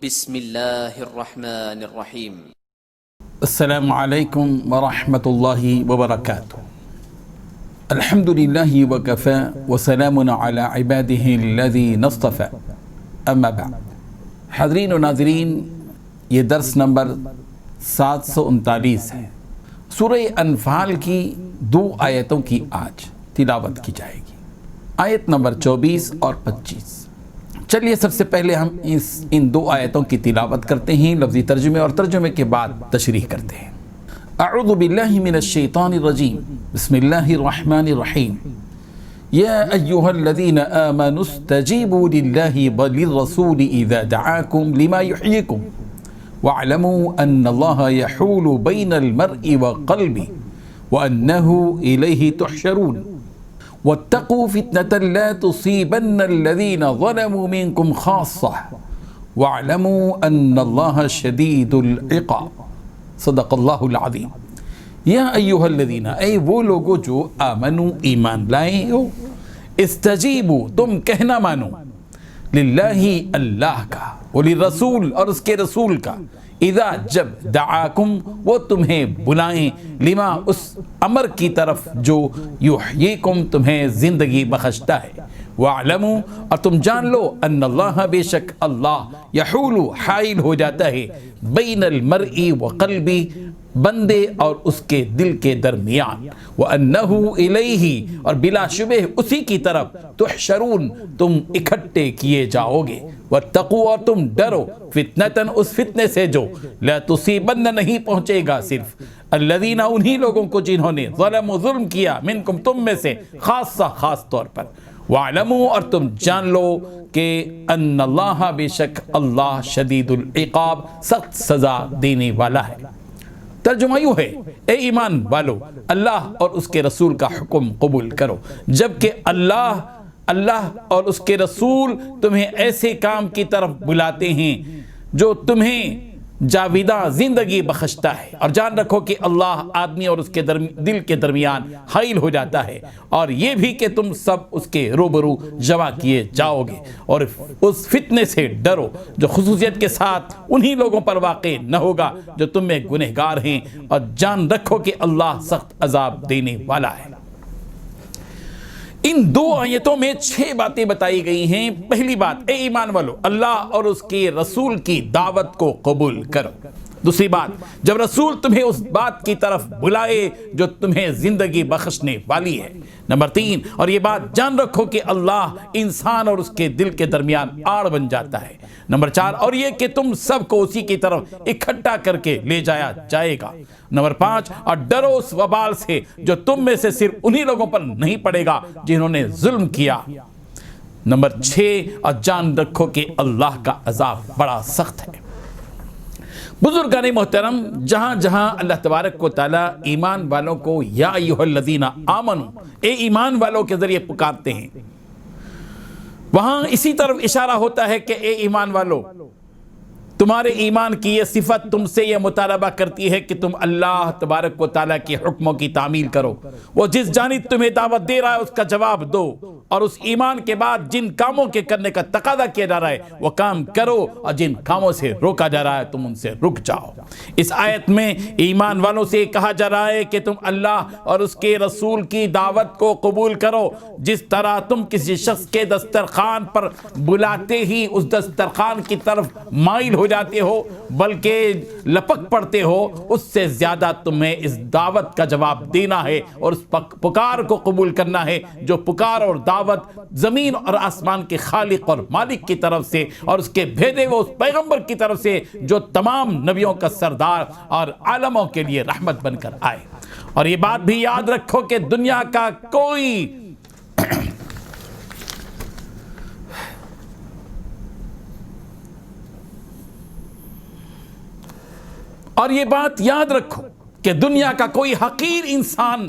بسم اللہ الرحمن الرحیم۔ السلام علیکم ورحمۃ اللہ وبرکاتہ۔ الحمد للہ وکفی وسلام علی عبادہ الذین اصطفی، اما بعد۔ حاضرین و ناظرین، یہ درس نمبر 739 ہے۔ سورہ انفال کی 2 آیتوں کی آج تلاوت کی جائے گی، آیت نمبر 24 اور 25۔ چلیے سب سے پہلے ہم ان 2 آیتوں کی تلاوت کرتے ہیں، لفظی ترجمے اور ترجمے کے بعد تشریح کرتے ہیں۔ اعوذ باللہ من الشیطان الرجیم، بسم اللہ الرحمن الرحیم۔ یا ایہا الذین آمنوا استجیبوا للہ وللرسول اذا دعاکم لما یحییکم واعلموا ان اللہ یحول بین المرء وقلبہ وانہ الیہ تحشرون واتقوا فتنة لا تصيبن الذين ظلموا منكم خاصة واعلموا ان اللہ شدید العقاب۔ صدق اللہ العظیم۔ یا ایہا الذین، اے وہ لوگو جو آمنو ایمان لائے ہو، استجیبو تم کہنا مانو، للہ اللہ کا، وللرسول اور اس کے رسول کا، اذا جب دعاکم وہ تمہیں بلائیں، لما اس امر کی طرف جو یحییکم تمہیں زندگی بخشتا ہے، وَاعْلَمُوا اور تم جان لو، ان اللہ بے شک اللہ، یحول حائل ہو جاتا ہے، بین المرء وقلبی بندے اور اس کے دل کے درمیان، وَأَنَّهُ إِلَيْهِ اور بلا شبہ اسی کی طرف، تحشرون تم اکھٹے کیے جاؤ گے، وَاتَّقُوا اور تم ڈرو، فتنةً اس فتنے سے جو لا تصیبن نہیں پہنچے گا صرف الذین انہی لوگوں کو جنہوں نے ظلم و ظلم کیا، منکم تم میں سے، خاصہ خاص طور پر، وَاعْلَمُوا اور تم جان لو کہ ان اللہ بے شک اللہ شدید العقاب سخت سزا دینے والا ہے۔ ترجمہ یوں ہے، اے ایمان والو، اللہ اور اس کے رسول کا حکم قبول کرو، جبکہ اللہ اور اس کے رسول تمہیں ایسے کام کی طرف بلاتے ہیں جو تمہیں جاویدہ زندگی بخشتا ہے، اور جان رکھو کہ اللہ آدمی اور اس کے دل کے درمیان حائل ہو جاتا ہے، اور یہ بھی کہ تم سب اس کے روبرو جمع کیے جاؤ گے، اور اس فتنے سے ڈرو جو خصوصیت کے ساتھ انہی لوگوں پر واقع نہ ہوگا جو تم میں گنہگار ہیں، اور جان رکھو کہ اللہ سخت عذاب دینے والا ہے۔ ان 2 آیتوں میں 6 باتیں بتائی گئی ہیں۔ پہلی بات، اے ایمان والو، اللہ اور اس کے رسول کی دعوت کو قبول کرو۔ دوسری بات، جب رسول تمہیں اس بات کی طرف بلائے جو تمہیں زندگی بخشنے والی ہے۔ نمبر 3، اور یہ بات جان رکھو کہ اللہ انسان اور اس کے دل کے درمیان آڑ بن جاتا ہے۔ نمبر 4، اور یہ کہ تم سب کو اسی کی طرف اکٹھا کر کے لے جایا جائے گا۔ نمبر 5، اور ڈرو اس وبال سے جو تم میں سے صرف انہی لوگوں پر نہیں پڑے گا جنہوں نے ظلم کیا۔ نمبر 6، اور جان رکھو کہ اللہ کا عذاب بڑا سخت ہے۔ بزرگان محترم، جہاں جہاں اللہ تبارک و تعالی ایمان والوں کو یا ایھا الذین آمنوا، اے ایمان والوں کے ذریعے پکارتے ہیں، وہاں اسی طرف اشارہ ہوتا ہے کہ اے ایمان والو، تمہارے ایمان کی یہ صفت تم سے یہ مطالبہ کرتی ہے کہ تم اللہ تبارک و تعالیٰ کے حکموں کی تعمیل کرو۔ وہ جس جانب تمہیں دعوت دے رہا ہے اس کا جواب دو، اور اس ایمان کے بعد جن کاموں کے کرنے کا تقاضا کیا جا رہا ہے وہ کام کرو، اور جن کاموں سے روکا جا رہا ہے تم ان سے رک جاؤ۔ اس آیت میں ایمان والوں سے کہا جا رہا ہے کہ تم اللہ اور اس کے رسول کی دعوت کو قبول کرو، جس طرح تم کسی شخص کے دسترخوان پر بلاتے ہی اس دسترخوان کی طرف مائل ہو جاتے ہو بلکہ لپک پڑتے ہو، اس سے زیادہ تمہیں اس دعوت کا جواب دینا ہے اور اس پکار کو قبول کرنا ہے جو پکار اور دعوت زمین اور آسمان کے خالق اور مالک کی طرف سے اور اس کے بھیجے ہوئے اس پیغمبر کی طرف سے جو تمام نبیوں کا سردار اور عالموں کے لیے رحمت بن کر آئے۔ اور یہ بات بھی یاد رکھو کہ دنیا کا کوئی اور یہ بات یاد رکھو کہ دنیا کا کوئی حقیر انسان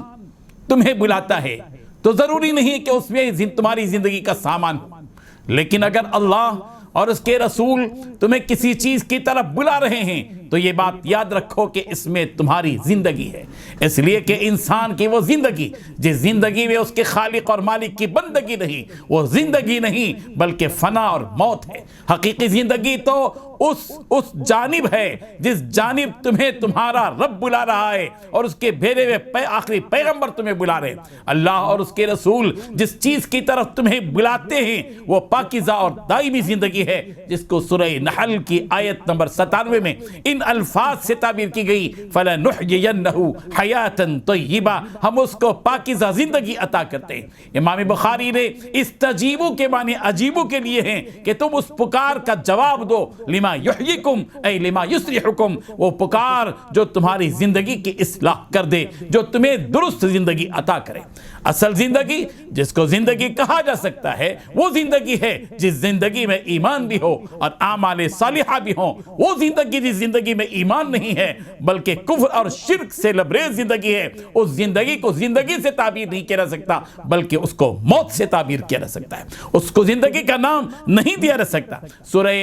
تمہیں بلاتا ہے تو ضروری نہیں کہ اس میں تمہاری زندگی کا سامان ہو، لیکن اگر اللہ اور اس کے رسول تمہیں کسی چیز کی طرف بلا رہے ہیں تو یہ بات یاد رکھو کہ اس میں تمہاری زندگی ہے، اس لیے کہ انسان کی وہ زندگی جس زندگی میں اس کے خالق اور مالک کی بندگی نہیں، وہ زندگی نہیں بلکہ فنا اور موت ہے۔ حقیقی زندگی تو اس جانب ہے جس جانب تمہیں تمہارا رب بلا رہا ہے اور اس کے بھیجے ہوئے آخری پیغمبر تمہیں بلا رہے ہیں۔ اللہ اور اس کے رسول جس چیز کی طرف تمہیں بلاتے ہیں وہ پاکیزہ اور دائمی زندگی ہے، جس کو سورہ نحل کی آیت نمبر 97 میں ان الفاظ سے تعبیر کی گئی، فَلَنُحْيِيَنَّهُ حَيَاةً طَيِّبَةً، ہم اس کو پاکیزہ زندگی عطا کرتے ہیں۔ امام بخاری نے استجیبو کے معنی عجیبو کے لیے ہیں کہ تم اس پکار کا جواب دو، لما یحییکم اے لما یصلحکم، وہ پکار جو تمہاری زندگی کی اصلاح کر دے، جو تمہیں درست زندگی عطا کرے۔ اصل زندگی جس کو زندگی کہا جا سکتا ہے وہ زندگی ہے جس زندگی میں ایمان بھی ہو اور اعمال صالحہ بھی ہوں۔ وہ زندگی جس زندگی میں ایمان نہیں ہے بلکہ کفر اور شرک سے لبریز زندگی ہے، اس زندگی کو زندگی سے تعبیر نہیں کیا جا سکتا بلکہ اس کو موت سے تعبیر کیا جا سکتا ہے، اس کو زندگی کا نام نہیں دیا جا سکتا۔ سورہ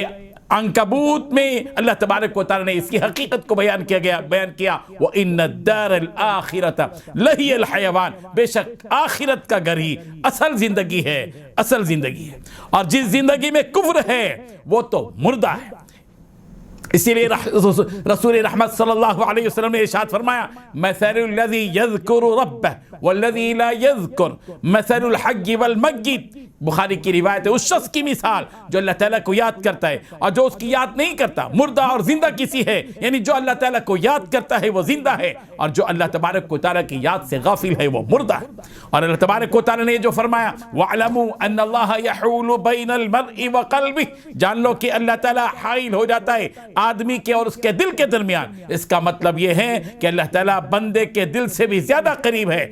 عنکبوت میں اللہ تبارک و تعالی نے اس کی حقیقت کو بیان کیا وَإِنَّ الدَّارَ الْآخِرَةَ لَهِيَ الْحَيَوَانِ، بے شک آخرت کا گھر ہی اصل زندگی ہے، اصل زندگی ہے، اور جس زندگی میں کفر ہے وہ تو مردہ ہے۔ اسی لیے رسول رحمت صلی اللہ علیہ وسلم نے ارشاد فرمایا، مثل الذی یذکر ربہ والذی لا یذکر مثل الحی والمیت، بخاری کی روایت ہے، اس شخص کی مثال جو اللہ تعالیٰ کو یاد کرتا ہے اور جو اس کی یاد نہیں کرتا، مردہ اور زندہ کسی ہے، یعنی جو اللہ تعالیٰ کو یاد کرتا ہے وہ زندہ ہے اور جو اللہ تبارک و تعالیٰ کی یاد سے غافل ہے وہ مردہ ہے۔ اور اللہ تبارک و تعالیٰ نے جو فرمایا وَاعْلَمُوا أَنَّ اللَّهَ يَحُولُ بَيْنَ الْمَرْءِ وَقَلْبِهِ، جان لو کہ اللہ تعالیٰ حائل ہو جاتا ہے آدمی کے اور اس کے دل کے درمیان۔ اس کا مطلب یہ ہے کہ اللہ تعالیٰ بندے کے دل سے بھی زیادہ قریب ہے،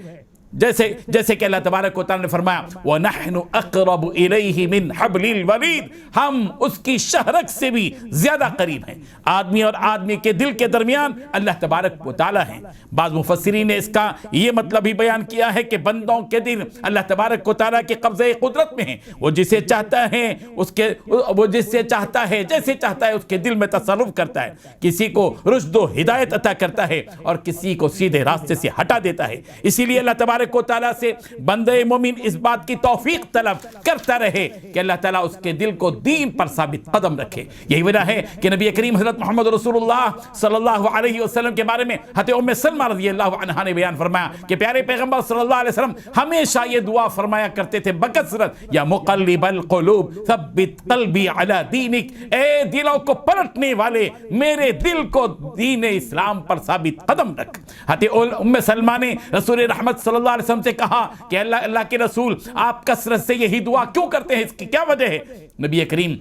جیسے کہ اللہ تبارک و تعالیٰ نے فرمایا وَنَحْنُ أَقْرَبُ إِلَيْهِ مِنْ حَبْلِ الْوَرِيدِ، ہم اس کی شہرک سے بھی زیادہ قریب ہیں۔ آدمی اور آدمی کے دل کے درمیان اللہ تبارک و تعالیٰ ہیں۔ بعض مفسرین نے اس کا یہ مطلب بھی بیان کیا ہے کہ بندوں کے دل اللہ تبارک و تعالیٰ کے قبضے قدرت میں ہیں، وہ جسے چاہتا ہے وہ جس سے چاہتا ہے جیسے چاہتا ہے اس کے دل میں تصرف کرتا ہے، کسی کو رشد و ہدایت عطا کرتا ہے اور کسی کو سیدھے راستے سے ہٹا دیتا ہے۔ اسی لیے اللہ تبارک و تعالیٰ سے بندہ مومن اس بات کی توفیق طلب کرتا رہے کہ اللہ تعالیٰ اس کے دل کو دین پر ثابت قدم رکھے۔ یہی وجہ ہے کہ نبی کریم حضرت محمد رسول اللہ صلی اللہ علیہ وسلم کے بارے میں حضرت ام سلمہ رضی اللہ عنہا نے بیان فرمایا کہ پیارے پیغمبر صلی اللہ علیہ وسلم ہمیشہ یہ دعا فرمایا کرتے تھے بکثرت، یا مقلب القلوب ثبت قلبی علی دینک، اے دلوں کو پلٹنے والے میرے دل کو دین اسلام پر ثابت قدم رکھ۔ حضرت ام سلمہ نے رسول رحمت صلی اللہ علیہ وسلم سے کہا کہ اللہ کے رسول آپ کثرت سے یہی دعا کیوں کرتے ہیں، اس کی کیا وجہ ہے؟ نبی کریم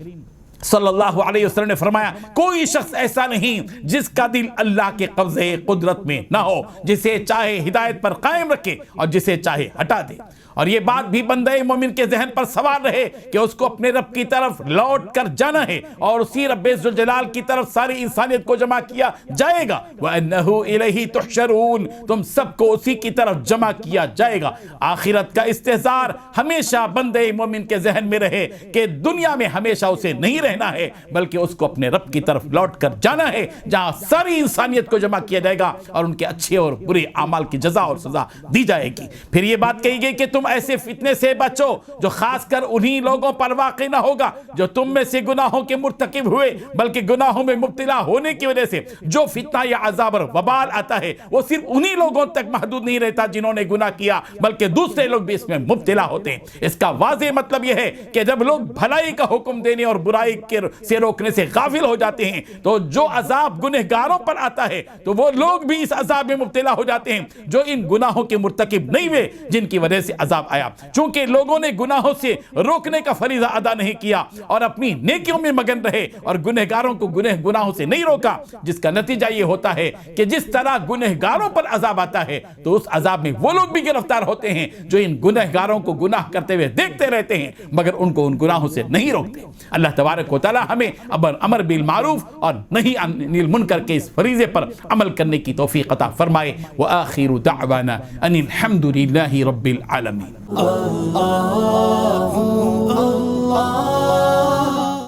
صلی اللہ علیہ وسلم نے فرمایا کوئی شخص ایسا نہیں جس کا دل اللہ کے قبضے قدرت میں نہ ہو، جسے چاہے ہدایت پر قائم رکھے اور جسے چاہے ہٹا دے۔ اور یہ بات بھی بندہ مومن کے ذہن پر سوار رہے کہ اس کو اپنے رب کی طرف لوٹ کر جانا ہے اور اسی رب ذوالجلال کی طرف ساری انسانیت کو جمع کیا جائے گا، وَأَنَّهُ إِلَيْهِ تُحْشَرُونَ، تم سب کو اسی کی طرف جمع کیا جائے گا۔ آخرت کا استحضار ہمیشہ بندہ مومن کے ذہن میں رہے کہ دنیا میں ہمیشہ اسے نہیں رہنا ہے بلکہ اس کو اپنے رب کی طرف لوٹ کر جانا ہے جہاں ساری انسانیت کو جمع کیا جائے گا اور ان کے اچھے اور برے اعمال کی جزا اور سزا دی جائے گی۔ پھر یہ بات کہی گئی کہ تم ایسے فتنے سے بچو جو خاص کر انہی لوگوں پر واقع نہ ہوگا جو تم میں سے گناہوں کے مرتکب ہوئے بلکہ گناہوں میں مبتلا ہونے کی وجہ سے جو فتنہ یا عذاب اور وبال آتا ہے وہ صرف انہی لوگوں تک محدود نہیں رہتا جنہوں نے گناہ کیا بلکہ دوسرے لوگ بھی اس میں مبتلا ہوتے ہیں۔ اس کا واضح مطلب یہ ہے کہ جب لوگ بھلائی کا حکم دینے اور برائی سے روکنے سے غافل ہو جاتے ہیں تو جو عذاب گنہگاروں پر آتا ہے تو وہ لوگ بھی اس عذاب میں مبتلا ہو جاتے ہیں جو ان گناہوں کے مرتکب نہیں ہوئے جن کی وجہ سے عذاب آیا۔ چونکہ لوگوں نے گناہوں سے روکنے کا فریضہ ادا نہیں کیا اور اپنی نیکیوں میں مگن رہے اور گنہگاروں کو گناہوں سے نہیں روکا، جس کا نتیجہ یہ ہوتا ہے کہ جس طرح گنہگاروں پر عذاب آتا ہے تو اس عذاب میں وہ لوگ بھی گرفتار ہوتے ہیں جو ان گنہگاروں کو گناہ کرتے ہوئے دیکھتے رہتے ہیں مگر ان کو ان گناہوں سے نہیں روکتے۔ اللہ تبارک و تعالی ہمیں امر بالمعروف اور نہی عن المنکر کے اس فریضے پر عمل کرنے کی توفیق عطا فرمائے۔ وآخر دعوانا ان الحمد للہ رب العالمین۔ اللہ